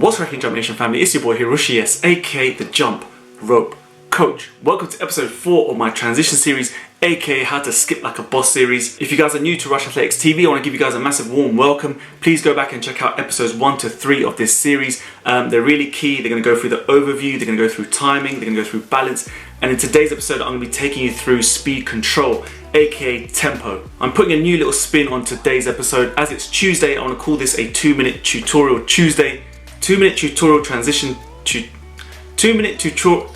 What's cracking, Jump Nation family? It's your boy Hiroshi S, aka the Jump Rope Coach. Welcome to episode 4 of my transition series, aka How to Skip Like a Boss series. If you guys are new to Rush Athletics TV, I want to give you guys a massive warm welcome. Please go back and check out episodes 1 to 3 of this series. They're really key. They're going to go through the overview, they're going to go through timing, they're going to go through balance. And in today's episode, I'm going to be taking you through speed control, aka tempo. I'm putting a new little spin on today's episode. As it's Tuesday, I want to call this a 2-minute tutorial Tuesday. 2-minute tutorial transition to 2-minute tutorial.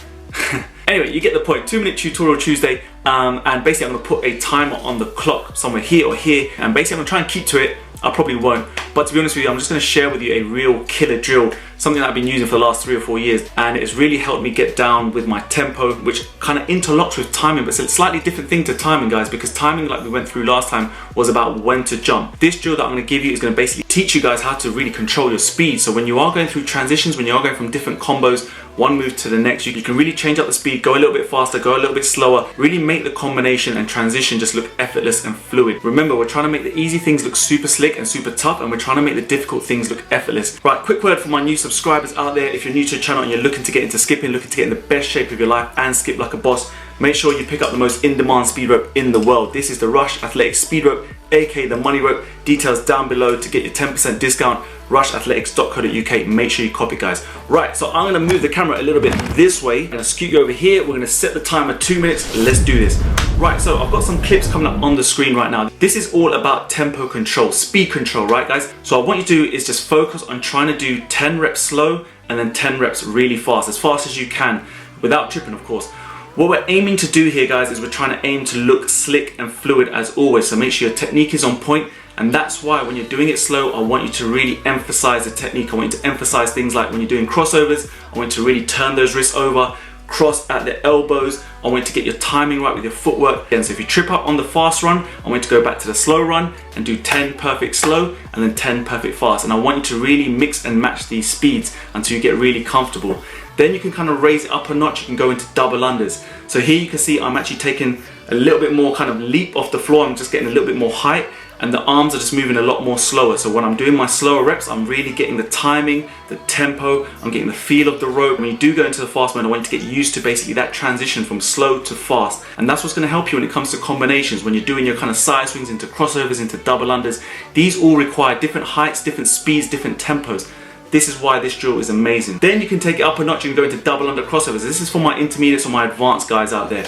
Anyway, you get the point. 2-minute tutorial Tuesday, and basically I'm going to put a timer on the clock somewhere here or here, and basically I'm going to try and keep to it. I probably won't, but to be honest with you, I'm just going to share with you a real killer drill, something that I've been using for the last 3 or 4 years, and it's really helped me get down with my tempo, which kind of interlocks with timing, but it's a slightly different thing to timing, guys, because timing, like we went through last time, was about when to jump. This drill that I'm going to give you is going to basically teach you guys how to really control your speed. So when you are going through transitions, when you are going from different combos, one move to the next, you can really change up the speed, go a little bit faster, go a little bit slower, really make the combination and transition just look effortless and fluid. Remember, we're trying to make the easy things look super slick and super tough, and we're trying to make the difficult things look effortless. Right, quick word for my new subscribers out there. If you're new to the channel and you're looking to get into skipping, looking to get in the best shape of your life and skip like a boss, make sure you pick up the most in-demand speed rope in the world. This is the Rush Athletics Speed Rope, aka the Money Rope. Details down below to get your 10% discount. rushathletics.co.uk. Make sure you copy, guys. Right, so I'm going to move the camera a little bit this way. I'm going to scoot you over here. We're going to set the timer 2 minutes. Let's do this. Right, so I've got some clips coming up on the screen right now. This is all about tempo control, speed control, right, guys? So what you do is just focus on trying to do 10 reps slow and then 10 reps really fast as you can, without tripping, of course. What we're aiming to do here, guys, is we're trying to aim to look slick and fluid as always. So make sure your technique is on point. And that's why when you're doing it slow, I want you to really emphasize the technique. I want you to emphasize things like when you're doing crossovers, I want you to really turn those wrists over, cross at the elbows. I want you to get your timing right with your footwork. Again, so if you trip up on the fast run, I want you to go back to the slow run and do 10 perfect slow and then 10 perfect fast. And I want you to really mix and match these speeds until you get really comfortable. Then you can kind of raise it up a notch. You can go into double unders. So here you can see I'm actually taking a little bit more kind of leap off the floor. I'm just getting a little bit more height, and the arms are just moving a lot more slower. So when I'm doing my slower reps, I'm really getting the timing, the tempo, I'm getting the feel of the rope. When you do go into the fast mode, I want you to get used to basically that transition from slow to fast. And that's what's going to help you when it comes to combinations. When you're doing your kind of side swings into crossovers, into double unders, these all require different heights, different speeds, different tempos. This is why this drill is amazing. Then you can take it up a notch and go into double under crossovers. This is for my intermediates or my advanced guys out there.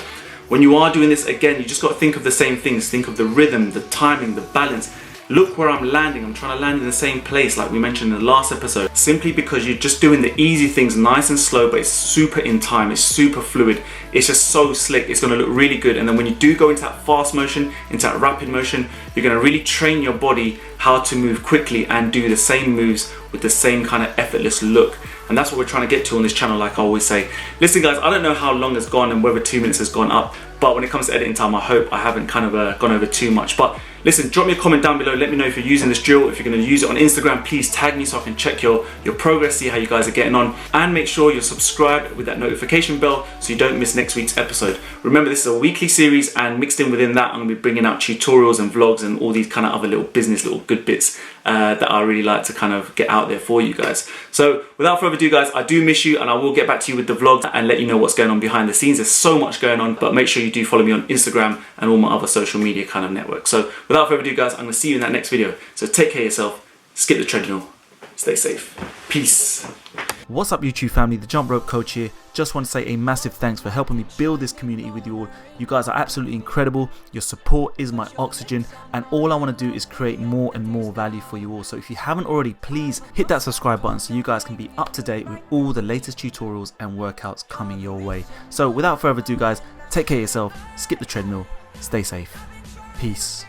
When you are doing this, again, you just got to think of the same things. Think of the rhythm, the timing, the balance. Look where I'm landing. I'm trying to land in the same place like we mentioned in the last episode. Simply because you're just doing the easy things nice and slow, but it's super in time. It's super fluid. It's just so slick. It's going to look really good. And then when you do go into that fast motion, into that rapid motion, you're going to really train your body how to move quickly and do the same moves with the same kind of effortless look. And that's what we're trying to get to on this channel, like I always say. Listen, guys, I don't know how long has gone and whether 2 minutes has gone up, but when it comes to editing time, I hope I haven't kind of gone over too much. But listen, drop me a comment down below. Let me know if you're using this drill. If you're going to use it on Instagram, please tag me so I can check your progress, see how you guys are getting on. And make sure you're subscribed with that notification bell so you don't miss next week's episode. Remember, this is a weekly series, and mixed in within that, I'm going to be bringing out tutorials and vlogs and all these kind of other little business, little good bits that I really like to kind of get out there for you guys. So without further ado, guys, I do miss you, and I will get back to you with the vlogs and let you know what's going on behind the scenes. There's so much going on, but make sure you do follow me on Instagram and all my other social media kind of networks. So without further ado, guys, I'm going to see you in that next video. So take care of yourself, skip the treadmill, stay safe. Peace. What's up, YouTube family? The Jump Rope Coach here. Just want to say a massive thanks for helping me build this community with you all. You guys are absolutely incredible. Your support is my oxygen, and all I want to do is create more and more value for you all. So if you haven't already, please hit that subscribe button so you guys can be up to date with all the latest tutorials and workouts coming your way. So without further ado, guys, take care of yourself, skip the treadmill, stay safe. Peace.